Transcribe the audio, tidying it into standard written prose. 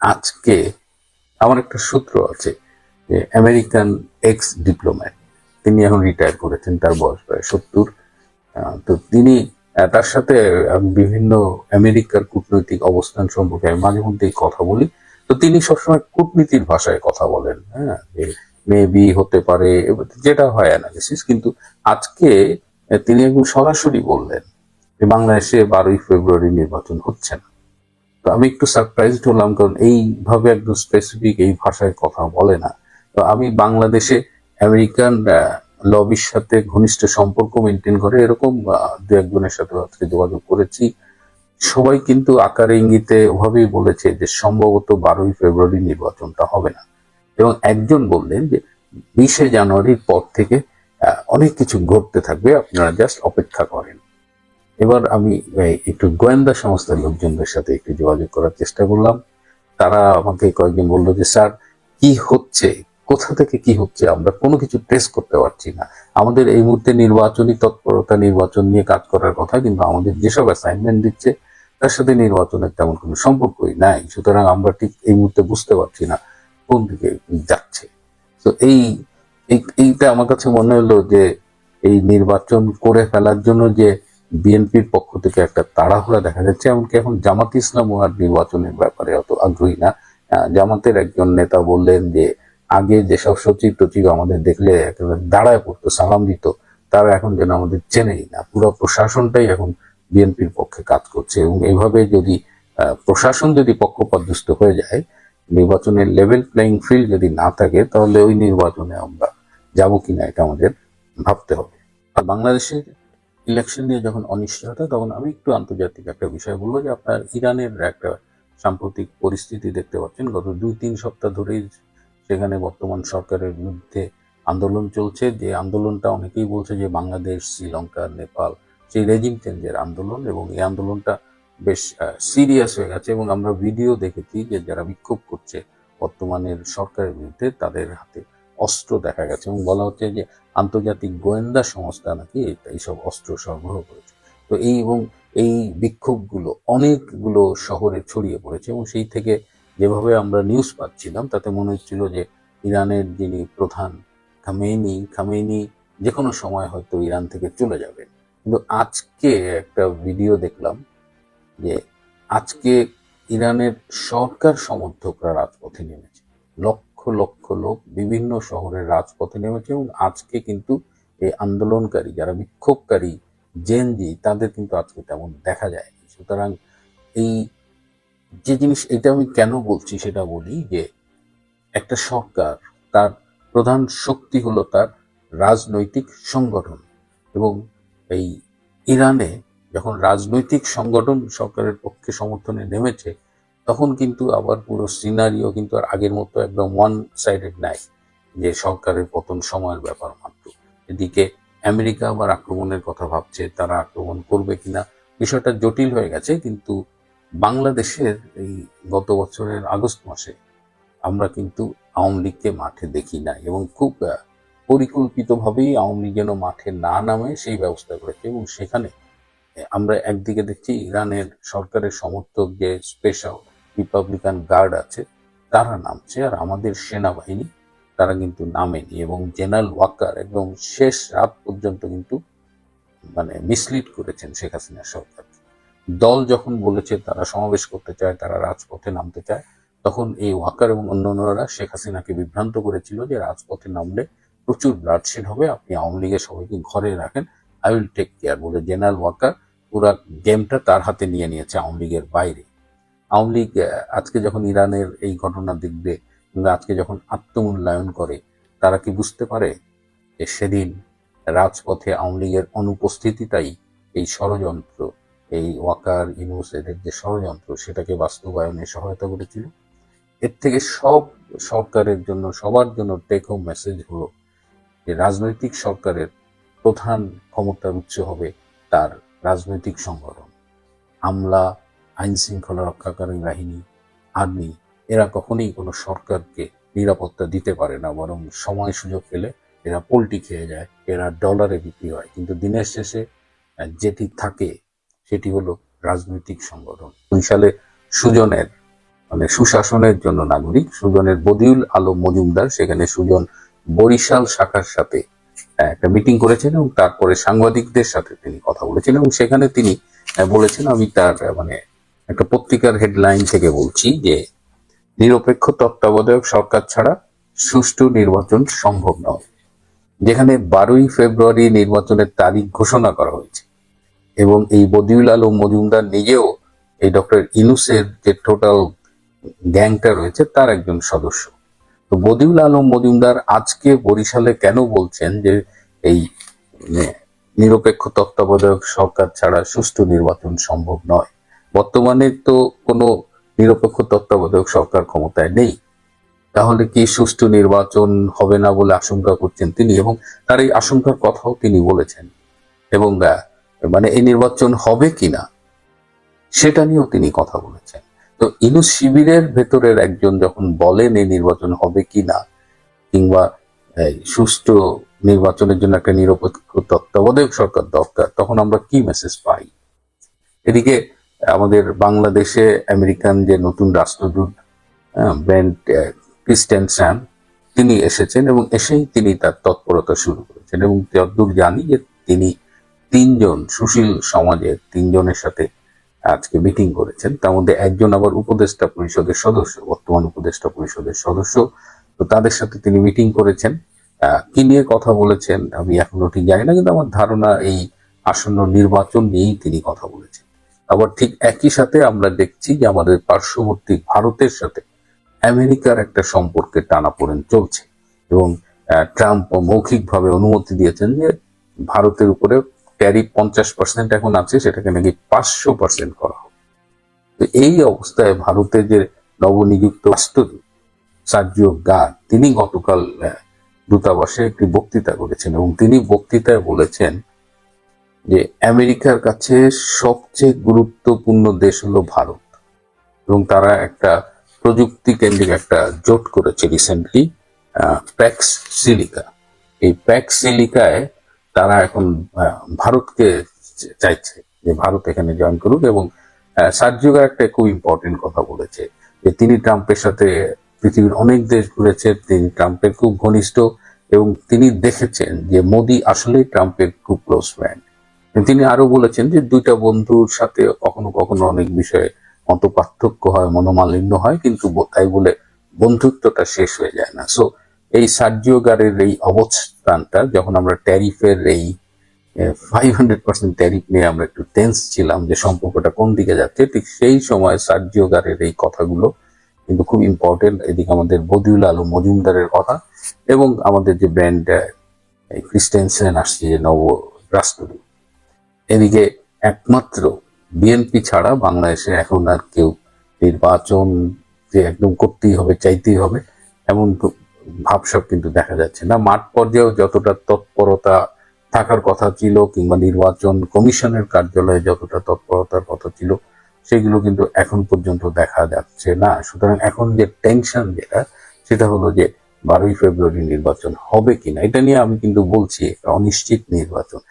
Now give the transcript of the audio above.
আজকে আমার একটা সূত্র আছে যে আমেরিকান এক্স ডিপ্লোম্যাট, তিনি এখন রিটায়ার করেছেন, তার বয়স প্রায় 70। তো তিনি তার সাথে বিভিন্ন আমেরিকার কূটনৈতিক অবস্থান সম্পর্কে আমি মাঝে মধ্যেই কথা বলি। তো তিনি সবসময় কূটনীতির ভাষায় কথা বলেন, হ্যাঁ, যে মেবি হতে পারে, যেটা হয় অ্যানালিসিস। কিন্তু আজকে তিনি একদম সরাসরি বললেন যে বাংলাদেশে 12ই ফেব্রুয়ারি নির্বাচন হচ্ছে না। তো আমি একটু সারপ্রাইজড হলাম, কারণ এইভাবে একদম স্পেসিফিক এই ভাষায় কথা বলে না। তো আমি বাংলাদেশে আমেরিকান লবির সাথে ঘনিষ্ঠ সম্পর্ক মেনটেন করে এরকম দু একজনের সাথে আজকে যোগাযোগ করেছি। সবাই কিন্তু আকারে ইঙ্গিতে ওভাবেই বলেছে যে সম্ভবত 12ই ফেব্রুয়ারি নির্বাচনটা হবে না। এবং একজন বললেন যে 20শে জানুয়ারির পর থেকে অনেক কিছু ঘটতে থাকবে, আপনারা জাস্ট অপেক্ষা করেন। এবার আমি একটু গোয়েন্দা সংস্থার লোকজনদের সাথে একটু যোগাযোগ করার চেষ্টা করলাম। তারা আমাকে কয়েকজন বললো যে স্যার, কি হচ্ছে, কোথা থেকে কি হচ্ছে, আমরা কোনো কিছু ট্রেস করতে পারছি না। আমাদের এই মুহূর্তে নির্বাচনী তৎপরতা, নির্বাচন নিয়ে কাজ করার কথা, কিন্তু আমাদের যেসব অ্যাসাইনমেন্ট দিচ্ছে তার সাথে নির্বাচনের তেমন কোনো সম্পর্কই নাই। সুতরাং আমরা ঠিক এই মুহূর্তে বুঝতে পারছি না কোন দিকে যাচ্ছে। তো এইটা আমার কাছে মনে হলো যে এই নির্বাচন করে ফেলার জন্য যে বিএনপির পক্ষ থেকে একটা তাড়াহুড়া দেখা যাচ্ছে। এমনকি এখন জামাত ইসলামও আর নির্বাচনের ব্যাপারে অত আগ্রহী না। জামাতের একজন নেতা বললেন যে আগে যেসব সচিব টচিব আমাদের দেখলে একেবারে দাঁড়ায় পড়তো, সালাম দিত, তারা এখন যেন আমাদের চেনেই না। পুরো প্রশাসনটাই এখন বিএনপির পক্ষে কাজ করছে। এবং এইভাবে যদি প্রশাসন যদি পক্ষপাতদুষ্ট হয়ে যায়, নির্বাচনের লেভেল প্লেইং ফিল্ড যদি না থাকে, তাহলে ওই নির্বাচনে আমরা যাবো কিনা এটা আমাদের ভাবতে হবে। আর বাংলাদেশের ইলেকশন নিয়ে যখন অনিশ্চয়তা, তখন আমি একটু আন্তর্জাতিক একটা বিষয় বলবো যে আপনার ইরানের একটা সাম্প্রতিক পরিস্থিতি দেখতে পাচ্ছেন। গত 2-3 সপ্তাহ ধরেই সেখানে বর্তমান সরকারের বিরুদ্ধে আন্দোলন চলছে। যে আন্দোলনটা অনেকেই বলছে যে বাংলাদেশ, শ্রীলঙ্কা, নেপাল সেই রেজিম চেঞ্জের আন্দোলন, এবং এই আন্দোলনটা বেশ সিরিয়াস হয়ে গেছে। এবং আমরা ভিডিও দেখেছি যে যারা বিক্ষোভ করছে বর্তমানের সরকারের বিরুদ্ধে, তাদের হাতে অস্ত্র দেখা গেছে, এবং বলা হচ্ছে যে আন্তর্জাতিক গোয়েন্দা সংস্থা নাকি এইসব অস্ত্র সরবরাহ করেছে। তো এই বিক্ষোভগুলো অনেকগুলো শহরে ছড়িয়ে পড়েছে, এবং সেই থেকে যেভাবে আমরা নিউজ পাচ্ছিলাম তাতে মনে হচ্ছিল যে ইরানের যিনি প্রধান খামেনি যে কোনো সময় হয়তো ইরান থেকে চলে যাবে। কিন্তু আজকে একটা ভিডিও দেখলাম যে আজকে ইরানের সরকার সমর্থকরা রাজপথে নেমেছে, লক্ষ লক্ষ লোক বিভিন্ন শহরের রাজপথে নেমেছে। এবং আজকে কিন্তু এই আন্দোলনকারী যারা বিক্ষোভকারী জেনজি, তাদের কিন্তু আজকে তেমন দেখা যায়। সুতরাং এই যে জিনিস, এটা আমি কেন বলছি সেটা বলি যে একটা সরকার, তার প্রধান শক্তি হলো তার রাজনৈতিক সংগঠন। এবং এই ইরানে যখন রাজনৈতিক সংগঠন সরকারের পক্ষে সমর্থনে নেমেছে, তখন কিন্তু আবার পুরো সিনারিও কিন্তু আর আগের মতো একদম ওয়ান সাইডেড নাই, যে সরকারের পতন সময়ের ব্যাপার মাত্র। এদিকে আমেরিকা আবার আক্রমণের কথা ভাবছে, তারা আক্রমণ করবে কিনা, বিষয়টা জটিল হয়ে গেছে। কিন্তু বাংলাদেশের এই গত বছরের আগস্ট মাসে আমরা কিন্তু আওয়ামী লীগকে মাঠে দেখি নাই, এবং খুব পরিকল্পিতভাবেই আওয়ামী লীগ যেন মাঠে না নামে সেই ব্যবস্থা করেছে। এবং সেখানে আমরা একদিকে দেখছি ইরানের সরকারের সমর্থক যে স্পেশাল রিপাবলিকান গার্ড আছে তারা নামছে, আর আমাদের সেনাবাহিনী তারা কিন্তু নামেনি। এবং জেনারেল ওয়াকার একদম শেষ রাত পর্যন্ত কিন্তু মানে মিসলিড করেছেন শেখ হাসিনা সরকার। দল যখন বলেছে তারা সমাবেশ করতে চায়, তারা রাজপথে নামতে চায়, তখন এই ওয়াকার এবং অন্যান্যরা শেখ হাসিনাকে বিভ্রান্ত করেছিল যে রাজপথে নামলে প্রচুর ব্লাডশেড হবে, আপনি আওয়ামী লীগের সবাইকে ঘরে রাখেন, আই উইল টেক কেয়ার বলে জেনারেল ওয়াকার পুরা গেমটা তার হাতে নিয়ে নিয়েছে আওয়ামী লীগের বাইরে। আওয়ামী লীগ আজকে যখন ইরানের এই ঘটনা দেখবে, কিংবা আজকে যখন আত্মমূল্যায়ন করে, তারা কি বুঝতে পারে যে সেদিন রাজপথে আওয়ামী লীগের অনুপস্থিতিটাই এই ষড়যন্ত্র, এই ওয়াকার ইউনূস এদের যে ষড়যন্ত্র, সেটাকে বাস্তবায়নে সহায়তা করেছিল? এর থেকে সব সরকারের জন্য, সবার জন্য টেক হোম মেসেজ হলো যে রাজনৈতিক সরকারের প্রধান ক্ষমতার উৎস হবে তার রাজনৈতিক সংগঠন। আমলা, আইন শৃঙ্খলা রক্ষাকারী বাহিনী, আর্মি, এরা কখনোই কোনো সরকারকে নিরাপত্তা দিতে পারে না, বরং সময় সুযোগ পেলে এরা পোল্টি খেয়ে যায়, এরা ডলারে বিক্রি হয়। কিন্তু দিনের শেষে যেটি থাকে সেটি হলো রাজনৈতিক সংগঠন। 2 সালে সুজনের মানে সুশাসনের জন্য নাগরিক সুজনের বদিউল আলম মজুমদার, সেখানে সুজন বরিশাল শাখার সাথে একটা মিটিং করেছেন এবং তারপরে সাংবাদিকদের সাথে তিনি কথা বলেছেন এবং সেখানে তিনি বলেছেন, আমি তার মানে একটা পত্রিকার হেডলাইন থেকে বলছি যে নিরপেক্ষ তত্ত্বাবধায়ক সরকার ছাড়া সুষ্ঠু নির্বাচন সম্ভব নয়। যেখানে 12ই ফেব্রুয়ারি নির্বাচনের তারিখ ঘোষণা করা হয়েছে এবং এই বদিউল আলম মজুমদার নিজেও এই ডক্টর ইউনূসের যে টোটাল গ্যাংটা রয়েছে তার একজন সদস্য। তো বদিউল আলম মজুমদার আজকে বরিশালে কেন বলছেন যে এই নিরপেক্ষ তত্ত্বাবধায়ক সরকার ছাড়া সুষ্ঠু নির্বাচন সম্ভব নয়? বর্তমানে তো কোনো নিরপেক্ষ তত্ত্বাবধায়ক সরকার ক্ষমতায় নেই, তাহলে কি সুষ্ঠু নির্বাচন হবে না বলে আশঙ্কা করছেন তিনি, এবং তার এই আশঙ্কার কথাও তিনি বলেছেন এবং মানে এই নির্বাচন হবে কিনা সেটা নিয়েও তিনি কথা বলেছেন। তো ইউনূস শিবিরের ভেতরের একজন যখন বলেন এই নির্বাচন হবে কিনা কিংবা সুষ্ঠু নির্বাচনের জন্য একটা নিরপেক্ষ তত্ত্বাবধায়ক সরকার দরকার, তখন আমরা কি মেসেজ পাই? এদিকে আমাদের বাংলাদেশে আমেরিকান যে নতুন রাষ্ট্রদূত ব্রেন্ট ক্রিস্টেনসেন তিনি এসেছেন এবং এসেই তিনি তার তৎপরতা শুরু করেছেন এবং যতদূর জানি যে তিনি 3 জন সুশীল সমাজের 3 জনের সাথে আজকে মিটিং করেছেন। তার মধ্যে একজন আবার উপদেষ্টা পরিষদের সদস্য, বর্তমান উপদেষ্টা পরিষদের সদস্য। তো তাদের সাথে তিনি মিটিং করেছেন। কি নিয়ে কথা বলেছেন আমি এখনো ঠিক জানি না, কিন্তু আমার ধারণা এই আসন্ন নির্বাচন নিয়েই তিনি কথা বলেছেন। আবার ঠিক একই সাথে আমরা দেখছি যে আমাদের পার্শ্ববর্তী ভারতের সাথে আমেরিকার একটা সম্পর্কের টানাপোড়েন চলছে এবং ট্রাম্প মৌখিকভাবে অনুমতি দিয়েছেন যে ভারতের উপরে ট্যারিফ 50% এখন আছে, সেটাকে নাকি 500% করা হবে। তো এই অবস্থায় ভারতের যে নবনিযুক্ত রাষ্ট্রদূত সার্জিও গার্ড তিনি গতকাল দূতাবাসে একটি বক্তৃতা করেছেন এবং তিনি বক্তৃতায় বলেছেন যে আমেরিকার কাছে সবচেয়ে গুরুত্বপূর্ণ দেশ হলো ভারত এবং তারা একটা প্রযুক্তি কেন্দ্রিক একটা জোট করেছে রিসেন্টলি, প্যাক্স সিলিকা। এই প্যাক্স সিলিকায় তারা এখন ভারতকে চাইছে যে ভারত এখানে জয়েন করুক এবং সার্জিও গার্ড একটা খুব ইম্পর্টেন্ট কথা বলেছে যে তিনি ট্রাম্পের সাথে পৃথিবীর অনেক দেশ ঘুরেছেন, তিনি ট্রাম্পের খুব ঘনিষ্ঠ এবং তিনি দেখেছেন যে মোদি আসলেই ট্রাম্পের খুব ক্লোজ ফ্রেন্ড। তিনি আরো বলেছেন যে দুইটা বন্ধুর সাথে কখনো কখনো অনেক বিষয়ে মত পার্থক্য হয়, মনোমালিন্য হয়, কিন্তু তাই বলে বন্ধুত্বটা শেষ হয়ে যায় না। সো এই সার্জিও গার্ডের এই অবস্থানটা, যখন আমরা ট্যারিফের এই 500% ট্যারিফ নিয়ে আমরা একটু টেন্স ছিলাম যে সম্পর্কটা কোন দিকে যাচ্ছে, ঠিক সেই সময় সার্জিও গার্ডের এই কথাগুলো কিন্তু খুব ইম্পর্টেন্ট। এদিকে আমাদের বদিউল আলম মজুমদারের কথা এবং আমাদের যে ব্র্যান্ড ক্রিস্টেনসেন আসছে যে নব রাষ্ট্রদূত, এদিকে একমাত্র বিএনপি ছাড়া বাংলাদেশে এখন আর কেউ নির্বাচন যে একদম করতেই হবে, চাইতেই হবে এমন ভাবসাব কিন্তু দেখা যাচ্ছে না। মাঠ পর্যায়েও যতটা তৎপরতা থাকার কথা ছিল কিংবা নির্বাচন কমিশনের কার্যালয়ে যতটা তৎপরতার কথা ছিল সেগুলো কিন্তু এখন পর্যন্ত দেখা যাচ্ছে না। সুতরাং এখন যে টেনশন যেটা, সেটা হলো যে 12ই ফেব্রুয়ারি নির্বাচন হবে কিনা, এটা নিয়ে আমি কিন্তু বলছি অনিশ্চিত নির্বাচন।